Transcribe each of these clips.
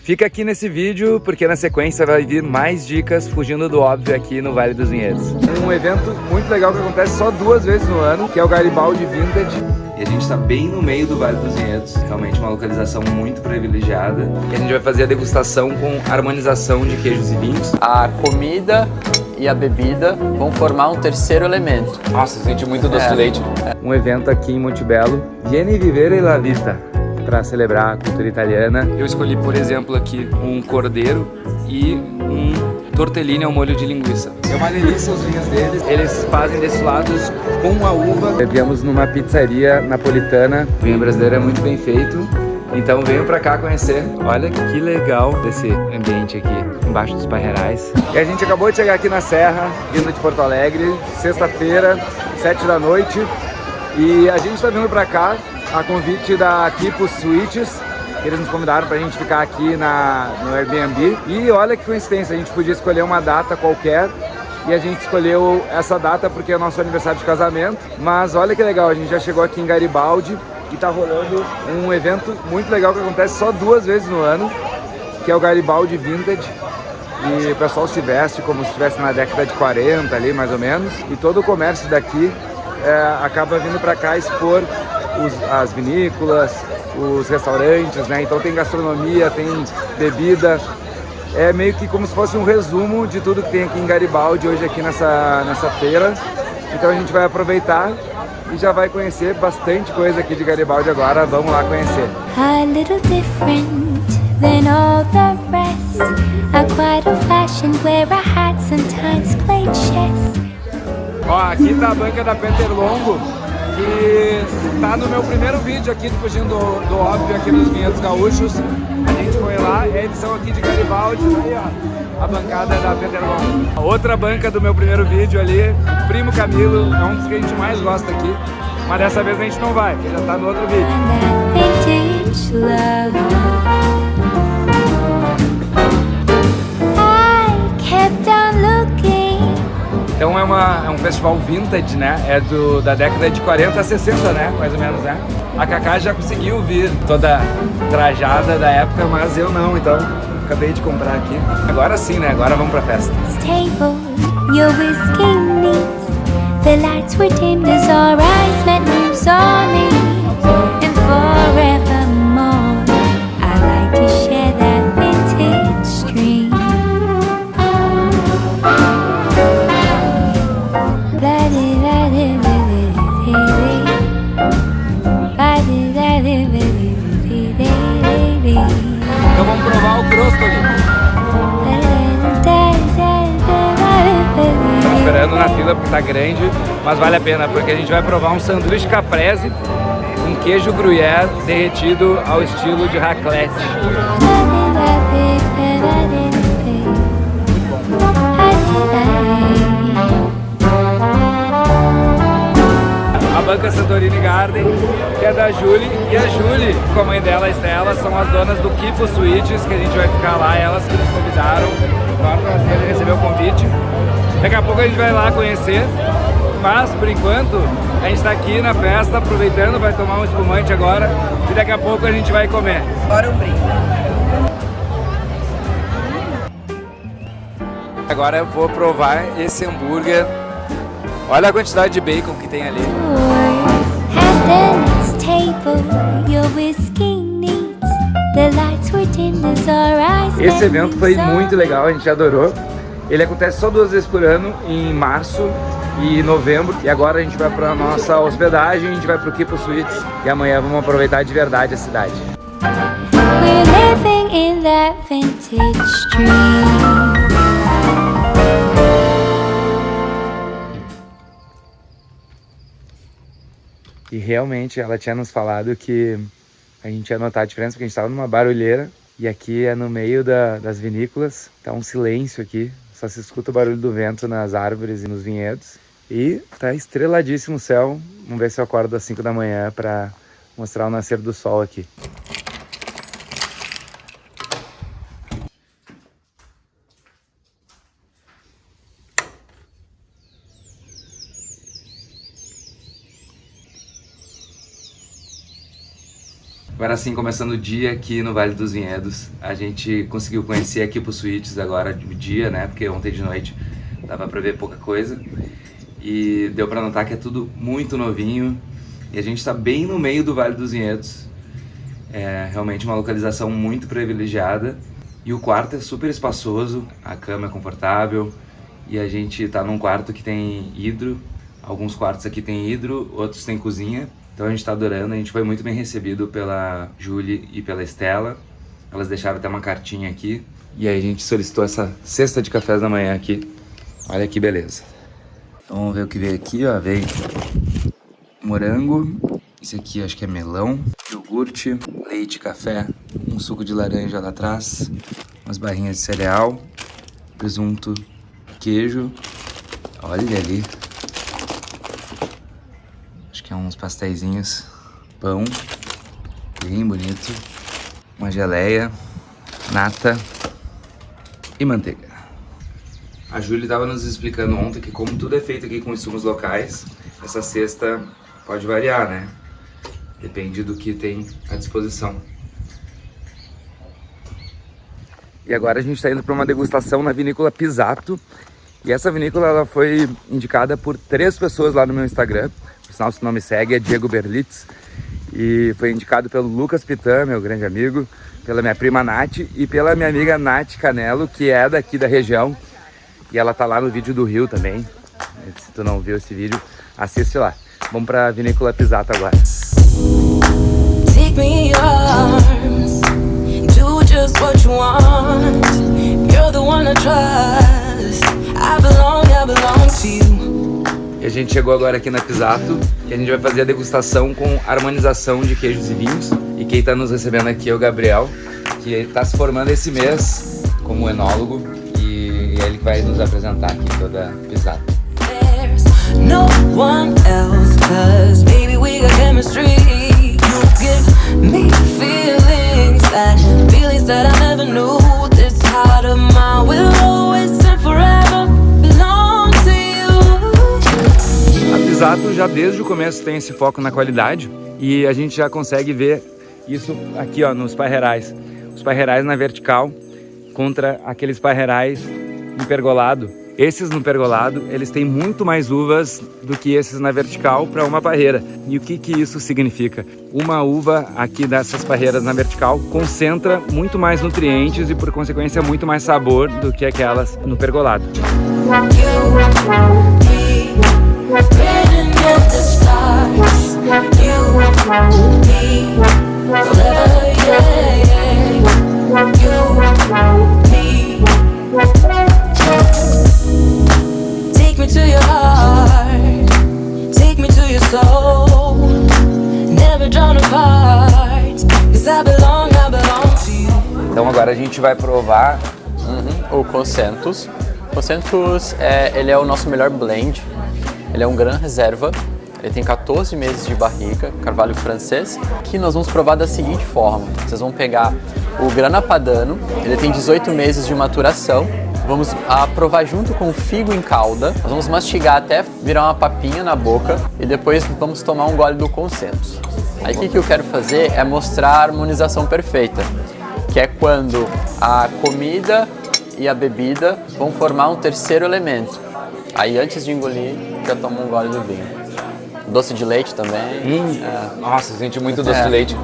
Fica aqui nesse vídeo, porque na sequência vai vir mais dicas fugindo do óbvio aqui no Vale dos Vinhedos. Um evento muito legal que acontece só 2 vezes no ano, que é o Garibaldi Vintage. E a gente está bem no meio do Vale dos Vinhedos, realmente uma localização muito privilegiada. E a gente vai fazer a degustação com harmonização de queijos e vinhos. A comida e a bebida vão formar um terceiro elemento. Nossa, eu senti muito doce de leite. Um evento aqui em Montebello, Vieni Vivere la Vita, para celebrar a cultura italiana. Eu escolhi, por exemplo, aqui um cordeiro e um tortellini ao molho de linguiça. É uma delícia os vinhos deles. Eles fazem destilados com a uva. Viemos numa pizzaria napolitana. O vinho brasileiro é muito bem feito. Então venham pra cá conhecer. Olha que legal esse ambiente aqui, embaixo dos Parreirais. E a gente acabou de chegar aqui na Serra, vindo de Porto Alegre, sexta-feira, 7 da noite. E a gente tá vindo pra cá a convite da Kipo Suites, que eles nos convidaram pra gente ficar aqui no Airbnb. E olha que coincidência, a gente podia escolher uma data qualquer e a gente escolheu essa data porque é o nosso aniversário de casamento. Mas olha que legal, a gente já chegou aqui em Garibaldi e tá rolando um evento muito legal que acontece só 2 vezes no ano, que é o Garibaldi Vintage. E o pessoal se veste como se estivesse na década de 40 ali, mais ou menos. E todo o comércio daqui acaba vindo pra cá expor as vinícolas, os restaurantes, né? Então tem gastronomia, tem bebida. É meio que como se fosse um resumo de tudo que tem aqui em Garibaldi hoje aqui nessa feira. Então a gente vai aproveitar e já vai conhecer bastante coisa aqui de Garibaldi agora. Vamos lá conhecer. A little different than all the rest. I'm quite old-fashioned where I had sometimes played chess. Ó, aqui tá a banca da Peter Longo, que tá no meu primeiro vídeo aqui do Fugindo do Óbvio aqui nos Vinhedos Gaúchos. A gente foi lá, eles são aqui de Garibaldi, aí ó, a bancada da Peter Longo. A outra banca do meu primeiro vídeo ali, o Primo Camilo, é um dos que a gente mais gosta aqui, mas dessa vez a gente não vai, já tá no outro vídeo. And that vintage love. I kept on looking. Então é um festival vintage, né? É da década de 40 a 60, né? Mais ou menos, né? A Cacá já conseguiu vir toda trajada da época, mas eu não, então acabei de comprar aqui. Agora sim, né? Agora vamos pra festa. Table, your whiskey neat. The lights were dimmed as our eyes met and saw me. And forevermore, I like to share that vintage dream. Então vamos provar o crostoli. Tô esperando na fila porque tá grande, mas vale a pena porque a gente vai provar um sanduíche caprese com queijo gruyère derretido ao estilo de raclette. A banca Santorini Garden, que é da Julie, e a Julie, com a mãe dela, a Estela, são as donas do Kipo Suites, que a gente vai ficar lá, elas que nos convidaram. Claro, prazer receber o convite. Daqui a pouco a gente vai lá conhecer, mas por enquanto a gente está aqui na festa, aproveitando, vai tomar um espumante agora e daqui a pouco a gente vai comer. Bora um brinde. Agora eu vou provar esse hambúrguer. Olha a quantidade de bacon que tem ali. At the next table, your whiskey neat. The lights were dimmed as our eyes met. Esse evento foi muito legal, a gente adorou. Ele acontece só 2 vezes por ano, em março e novembro. E agora a gente vai para nossa hospedagem, a gente vai para o Kipo Suites. E amanhã vamos aproveitar de verdade a cidade. We're living in that vintage dream. E realmente ela tinha nos falado que a gente ia notar a diferença, porque a gente estava numa barulheira. E aqui é no meio das vinícolas, tá um silêncio aqui. Só se escuta o barulho do vento nas árvores e nos vinhedos. E tá estreladíssimo o céu. Vamos ver se eu acordo às 5 da manhã para mostrar o nascer do sol aqui. Agora sim, começando o dia aqui no Vale dos Vinhedos. A gente conseguiu conhecer aqui pro Suítes agora de dia, né? Porque ontem de noite dava pra ver pouca coisa. E deu pra notar que é tudo muito novinho. E a gente tá bem no meio do Vale dos Vinhedos. É realmente uma localização muito privilegiada. E o quarto é super espaçoso, a cama é confortável. E a gente tá num quarto que tem hidro. Alguns quartos aqui tem hidro, outros tem cozinha. Então a gente tá adorando, a gente foi muito bem recebido pela Julie e pela Estela. Elas deixaram até uma cartinha aqui. E aí a gente solicitou essa cesta de cafés da manhã aqui. Olha que beleza. Então vamos ver o que veio aqui, ó. Veio morango. Esse aqui acho que é melão. Iogurte, leite, café. Um suco de laranja lá atrás. Umas barrinhas de cereal. Presunto, queijo. Olha ali. Uns pasteizinhos, pão, bem bonito, uma geleia, nata e manteiga. A Júlia estava nos explicando ontem que como tudo é feito aqui com insumos locais, essa cesta pode variar, né? Depende do que tem à disposição. E agora a gente está indo para uma degustação na vinícola Pisato. E essa vinícola ela foi indicada por 3 pessoas lá no meu Instagram. Por sinal, se não me segue, é Diego Berlitz. E foi indicado pelo Lucas Pitan, meu grande amigo, pela minha prima Nath e pela minha amiga Nath Canelo, que é daqui da região. E ela tá lá no vídeo do Rio também. Se tu não viu esse vídeo, assiste lá. Vamos pra vinícola Pisato agora. Take me in your arms, do just what you want. You're the one I trust. I belong to you. E a gente chegou agora aqui na Pisato e a gente vai fazer a degustação com harmonização de queijos e vinhos. E quem está nos recebendo aqui é o Gabriel, que está se formando esse mês como enólogo e é ele que vai nos apresentar aqui toda a Pisato. No one else, 'cause baby we got chemistry. You give me feelings that I never knew. This heart of mine will always and forever belong to you. A Pisato já desde o começo tem esse foco na qualidade e a gente já consegue ver isso aqui, ó, nos parreirais. Os parreirais na vertical contra aqueles parreirais no pergolado. Esses no pergolado, eles têm muito mais uvas do que esses na vertical para uma parreira. E o que isso significa? Uma uva aqui dessas parreiras na vertical concentra muito mais nutrientes e, por consequência, muito mais sabor do que aquelas no pergolado. Take me to your heart, take me to your soul, never drawn apart, 'cause I belong to you. Então agora a gente vai provar o Concentus. Concentus ele é o nosso melhor blend, ele é um Gran Reserva, ele tem 14 meses de barrica, carvalho francês, que nós vamos provar da seguinte forma. Vocês vão pegar o Grana Padano, ele tem 18 meses de maturação. Vamos provar junto com o figo em calda. Nós vamos mastigar até virar uma papinha na boca e depois vamos tomar um gole do Concentus. Aí o que eu quero fazer é mostrar a harmonização perfeita, que é quando a comida e a bebida vão formar um terceiro elemento. Aí antes de engolir, já toma um gole do vinho. Doce de leite também. Nossa, senti muito doce de leite.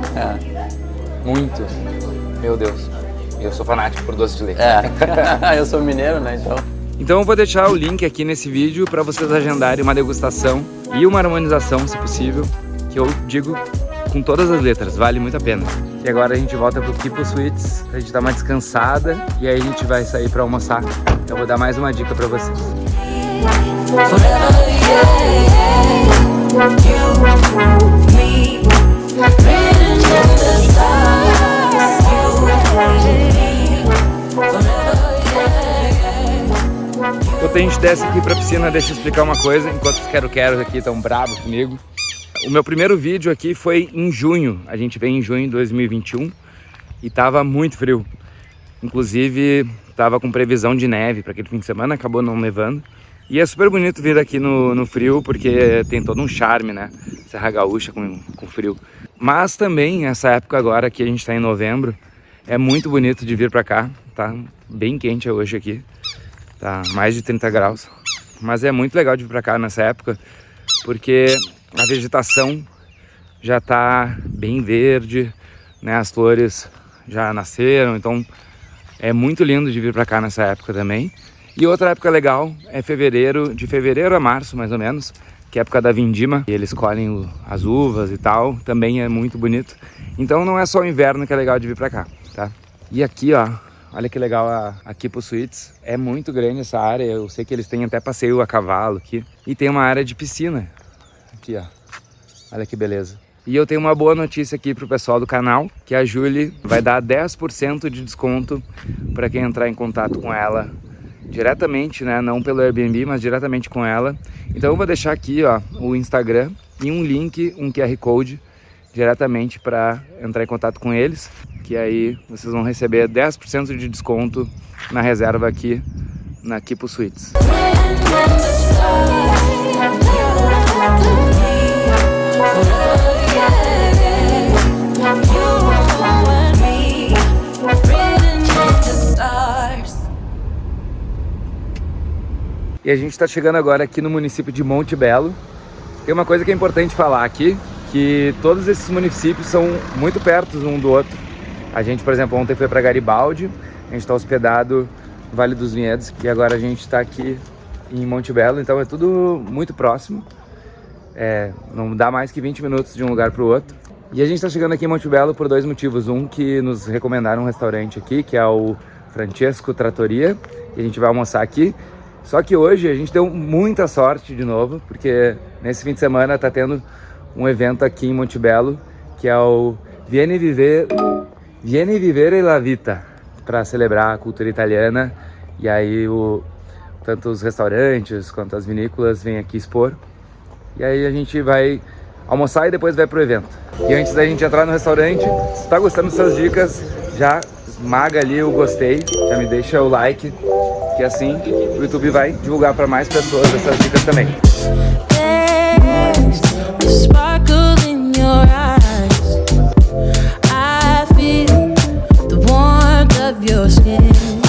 Muito. Meu Deus. Eu sou fanático por doce de leite. Eu sou mineiro, né, Então eu vou deixar o link aqui nesse vídeo para vocês agendarem uma degustação e uma harmonização, se possível, que eu digo com todas as letras, vale muito a pena. E agora a gente volta pro Kipo Suites, a gente dá uma descansada e aí a gente vai sair para almoçar. Eu vou dar mais uma dica para vocês. Enquanto a gente desce aqui pra piscina, deixa eu explicar uma coisa, enquanto os quero-queros aqui estão bravos comigo. O meu primeiro vídeo aqui foi em junho, a gente veio em junho de 2021 e tava muito frio. Inclusive, tava com previsão de neve para aquele fim de semana, acabou não nevando, E é super bonito vir aqui no frio, porque tem todo um charme, né? Serra Gaúcha com frio. Mas também, essa época agora, que a gente tá em novembro, é muito bonito de vir pra cá. Tá bem quente hoje aqui, tá mais de 30 graus. Mas é muito legal de vir pra cá nessa época, porque a vegetação já tá bem verde, né? As flores já nasceram, então é muito lindo de vir pra cá nessa época também. E outra época legal é fevereiro, de fevereiro a março mais ou menos, que é a época da vindima, e eles colhem as uvas e tal, também é muito bonito. Então não é só o inverno que é legal de vir pra cá, tá? E aqui, ó, olha que legal a Quipo Suites, é muito grande essa área, eu sei que eles têm até passeio a cavalo aqui, e tem uma área de piscina, aqui ó, olha que beleza. E eu tenho uma boa notícia aqui pro pessoal do canal, que a Julie vai dar 10% de desconto para quem entrar em contato com ela diretamente, né? Não pelo Airbnb, mas diretamente com ela. Então eu vou deixar aqui, ó, o Instagram e um link, um QR Code diretamente para entrar em contato com eles, que aí vocês vão receber 10% de desconto na reserva aqui na Quipo Suites. E a gente está chegando agora aqui no município de Monte Belo. Tem uma coisa que é importante falar aqui, que todos esses municípios são muito perto um do outro. A gente, por exemplo, ontem foi para Garibaldi, a gente está hospedado no Vale dos Vinhedos, e agora a gente está aqui em Monte Belo, então é tudo muito próximo. Não dá mais que 20 minutos de um lugar para o outro. E a gente está chegando aqui em Monte Belo por dois motivos. Um, que nos recomendaram um restaurante aqui, que é o Francesco Trattoria, e a gente vai almoçar aqui. Só que hoje a gente deu muita sorte de novo, porque nesse fim de semana tá tendo um evento aqui em Monte Belo, que é o Vieni Vivere la Vita, para celebrar a cultura italiana. E aí tanto os restaurantes quanto as vinícolas vêm aqui expor. E aí a gente vai almoçar e depois vai pro evento. E antes da gente entrar no restaurante, se tá gostando dessas dicas, já esmaga ali o gostei, já me deixa o like, que assim o YouTube vai divulgar para mais pessoas essas dicas também.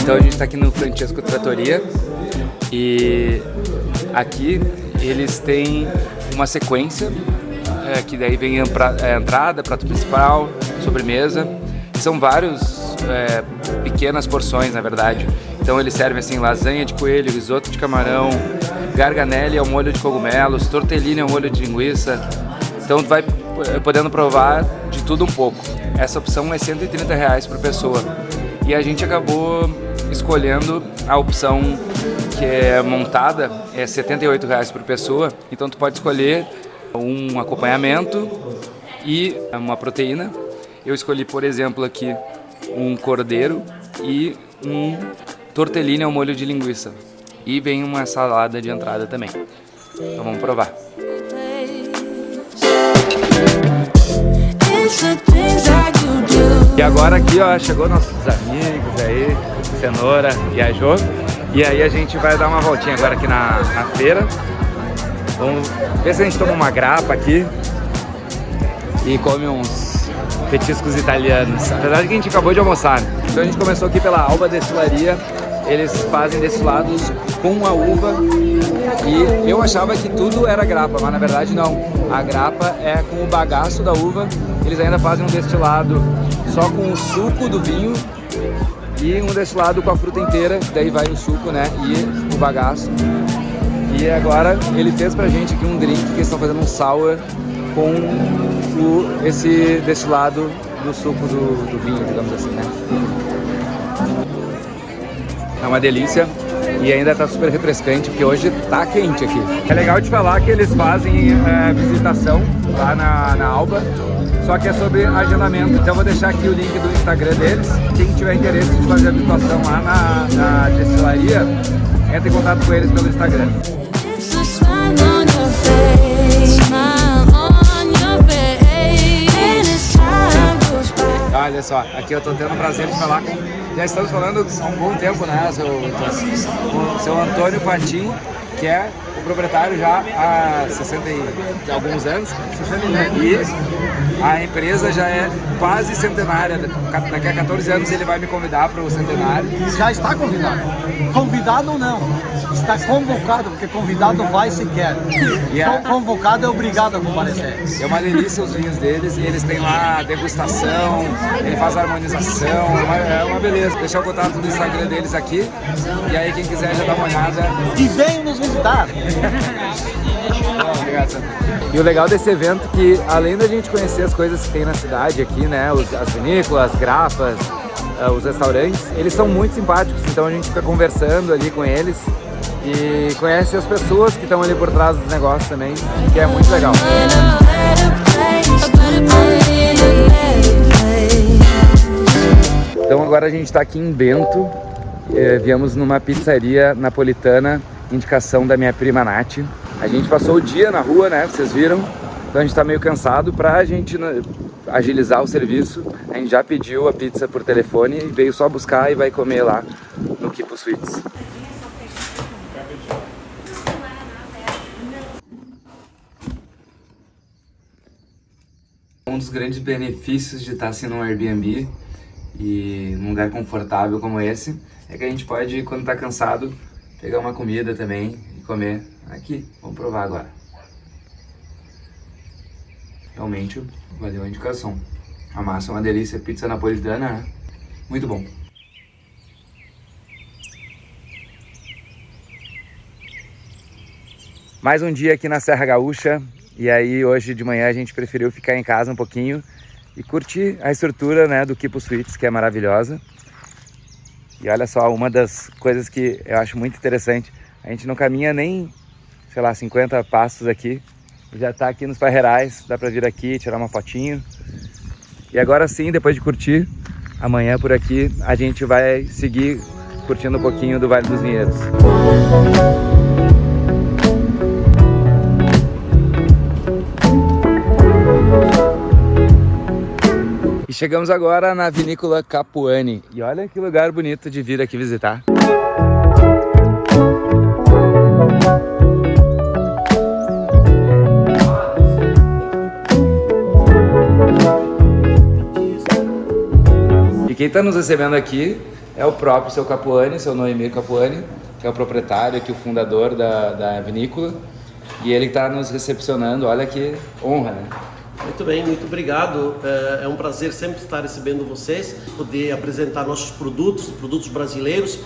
Então a gente está aqui no Francesco Trattoria e aqui eles têm uma sequência que daí vem a entrada, prato principal, sobremesa. São vários pequenas porções, na verdade. Então eles servem assim lasanha de coelho, risoto de camarão, garganelli ao molho de cogumelos, tortellini ao molho de linguiça. Então tu vai podendo provar de tudo um pouco. Essa opção é R$130 por pessoa. E a gente acabou escolhendo a opção que é montada, é R$78 por pessoa. Então tu pode escolher um acompanhamento e uma proteína. Eu escolhi, por exemplo, aqui um cordeiro e um tortellini ao molho de linguiça. E vem uma salada de entrada também. Então vamos provar. E agora aqui, ó, chegou nossos amigos aí, Cenoura e a Jo. E aí a gente vai dar uma voltinha agora aqui na feira. Vamos ver se a gente toma uma grappa aqui e come uns petiscos italianos. Apesar de que a gente acabou de almoçar. Então a gente começou aqui pela Alba Destilaria. Eles fazem destilados com a uva e eu achava que tudo era grappa, mas na verdade não. A grappa é com o bagaço da uva. Eles ainda fazem um destilado só com o suco do vinho e um destilado com a fruta inteira, daí vai o suco, né, e o bagaço. E agora ele fez pra gente aqui um drink que eles estão fazendo um sour com esse destilado do suco do vinho, digamos assim, né. É uma delícia e ainda tá super refrescante, porque hoje tá quente aqui. É legal de falar que eles fazem visitação lá na Alba, só que é sobre agendamento. Então eu vou deixar aqui o link do Instagram deles. Quem tiver interesse de fazer a visitação lá na destilaria, entre em contato com eles pelo Instagram. Olha só, aqui eu tô tendo o prazer de falar com... Já estamos falando há um bom tempo, né, com o seu Antônio Fatin, que é o proprietário já há 60 e alguns anos, e a empresa já é quase centenária. Daqui a 14 anos ele vai me convidar para o centenário. Já está convidado. Convidado ou não, está convocado, porque convidado vai se quer. Convocado é obrigado a comparecer. É uma delícia os vinhos deles, e eles têm lá degustação, ele faz harmonização, é uma beleza. Vou deixar o contato do Instagram deles aqui, e aí quem quiser já dá uma olhada. E venham nos visitar. Obrigado, Sandro. E o legal desse evento é que, além da gente conhecer as coisas que tem na cidade aqui, né, as vinícolas, as grafas, os restaurantes, eles são muito simpáticos, então a gente fica conversando ali com eles e conhece as pessoas que estão ali por trás dos negócios também, que é muito legal. Então agora a gente está aqui em Bento, viemos numa pizzaria napolitana, indicação da minha prima Nath. A gente passou o dia na rua, né, vocês viram, então a gente tá meio cansado. Pra gente agilizar o serviço, a gente já pediu a pizza por telefone e veio só buscar e vai comer lá no Kipo Sweets. Um dos grandes benefícios de estar assim num Airbnb e num lugar confortável como esse é que a gente pode, quando tá cansado, pegar uma comida também e comer aqui. Vamos provar agora. Realmente valeu a indicação. A massa é uma delícia, pizza napolitana, né? Muito bom. Mais um dia aqui na Serra Gaúcha, e aí hoje de manhã a gente preferiu ficar em casa um pouquinho e curtir a estrutura, né, do Kipo Sweets, que é maravilhosa. E olha só, uma das coisas que eu acho muito interessante, a gente não caminha nem, sei lá, 50 passos aqui, já tá aqui nos Parreirais, dá pra vir aqui, tirar uma fotinho. E agora sim, depois de curtir, amanhã por aqui, a gente vai seguir curtindo um pouquinho do Vale dos Vinhedos. E chegamos agora na Vinícola Capuani. E olha que lugar bonito de vir aqui visitar. E quem está nos recebendo aqui é o próprio seu Capuani, seu Noemir Capuani, que é o proprietário aqui, o fundador da vinícola. E ele está nos recepcionando, olha que honra, né? Muito bem, muito obrigado. É um prazer sempre estar recebendo vocês, poder apresentar nossos produtos brasileiros,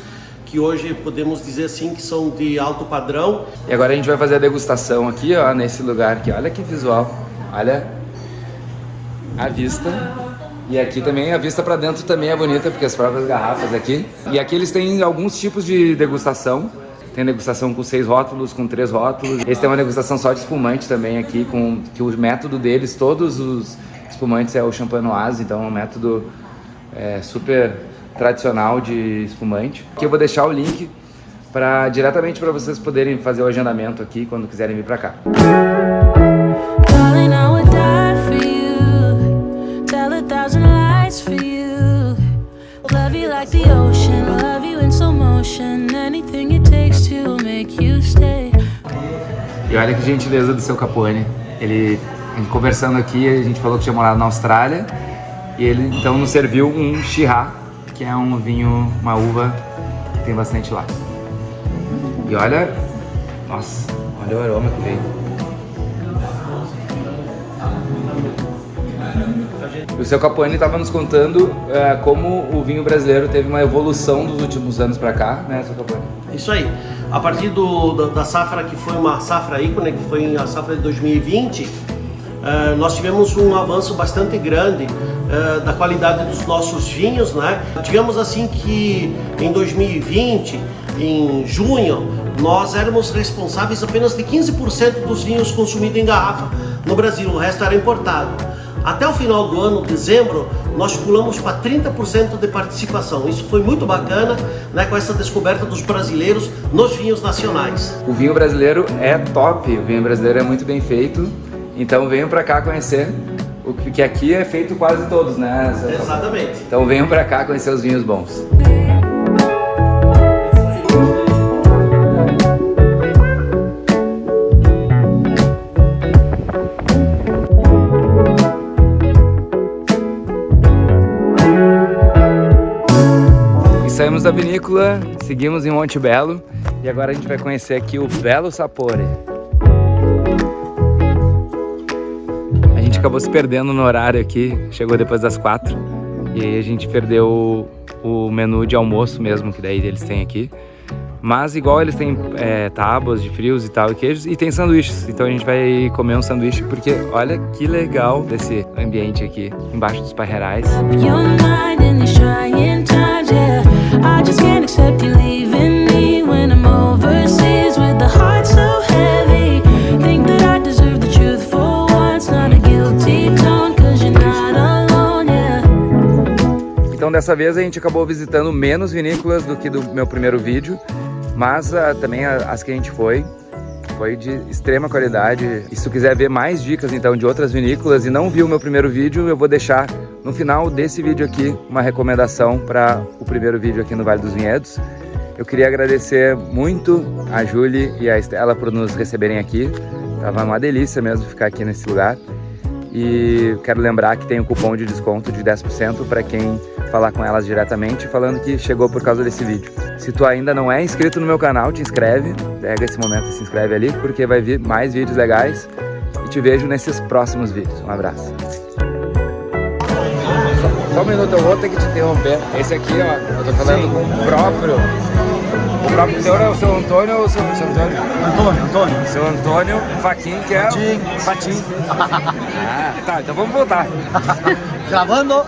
que hoje podemos dizer assim que são de alto padrão. E agora a gente vai fazer a degustação aqui, ó, nesse lugar aqui. Olha que visual, olha a vista. E aqui também a vista para dentro também é bonita, porque as próprias garrafas aqui. E aqui eles têm alguns tipos de degustação. Tem degustação com 6 rótulos, com 3 rótulos. Eles têm uma degustação só de espumante também aqui, que o método deles, todos os espumantes é o champenoise, então é um método super tradicional de espumante. Aqui eu vou deixar o link diretamente para vocês poderem fazer o agendamento aqui quando quiserem vir para cá. E olha que gentileza do seu Capuani. A gente conversando aqui, a gente falou que tinha morado na Austrália e ele então nos serviu um Shiraz, que é um vinho, uma uva que tem bastante lá. E olha, nossa, olha o aroma que veio. O seu Capuani estava nos contando como o vinho brasileiro teve uma evolução dos últimos anos para cá, né, seu Capuani? Isso aí. A partir da safra, que foi uma safra ícone, que foi a safra de 2020, nós tivemos um avanço bastante grande da qualidade dos nossos vinhos, né? Digamos assim que em 2020, em junho, nós éramos responsáveis apenas de 15% dos vinhos consumidos em garrafa no Brasil, o resto era importado. Até o final do ano, dezembro, nós pulamos para 30% de participação. Isso foi muito bacana, né, com essa descoberta dos brasileiros nos vinhos nacionais. O vinho brasileiro é top, o vinho brasileiro é muito bem feito, então venham para cá conhecer, o que aqui é feito quase todos, né? Exatamente. Então venham para cá conhecer os vinhos bons. Saímos da vinícola, seguimos em Monte Belo e agora a gente vai conhecer aqui o Belo Sapore. A gente acabou se perdendo no horário aqui, chegou depois das 4 e aí a gente perdeu o menu de almoço mesmo, que daí eles têm aqui. Mas igual eles têm tábuas de frios e tal, e queijos, e tem sanduíches. Então a gente vai comer um sanduíche, porque olha que legal desse ambiente aqui, embaixo dos parreirais. Então dessa vez a gente acabou visitando menos vinícolas do que do meu primeiro vídeo, mas também as que a gente foi de extrema qualidade. E se tu quiser ver mais dicas então de outras vinícolas e não viu o meu primeiro vídeo, eu vou deixar no final desse vídeo aqui uma recomendação para o primeiro vídeo aqui no Vale dos Vinhedos. Eu queria agradecer muito a Julie e a Estela por nos receberem aqui. Tava uma delícia mesmo ficar aqui nesse lugar. E quero lembrar que tem um cupom de desconto de 10% para quem falar com elas diretamente, falando que chegou por causa desse vídeo. Se tu ainda não é inscrito no meu canal, te inscreve, pega esse momento e se inscreve ali, porque vai vir mais vídeos legais e te vejo nesses próximos vídeos. Um abraço. Só um minuto, eu vou ter que te interromper. Esse aqui, ó, eu tô falando com o próprio senhor é o seu Antônio ou o seu Antônio? Antônio. Seu Antônio Faquin, que é Fatim. Ah, tá, então vamos voltar. Gravando.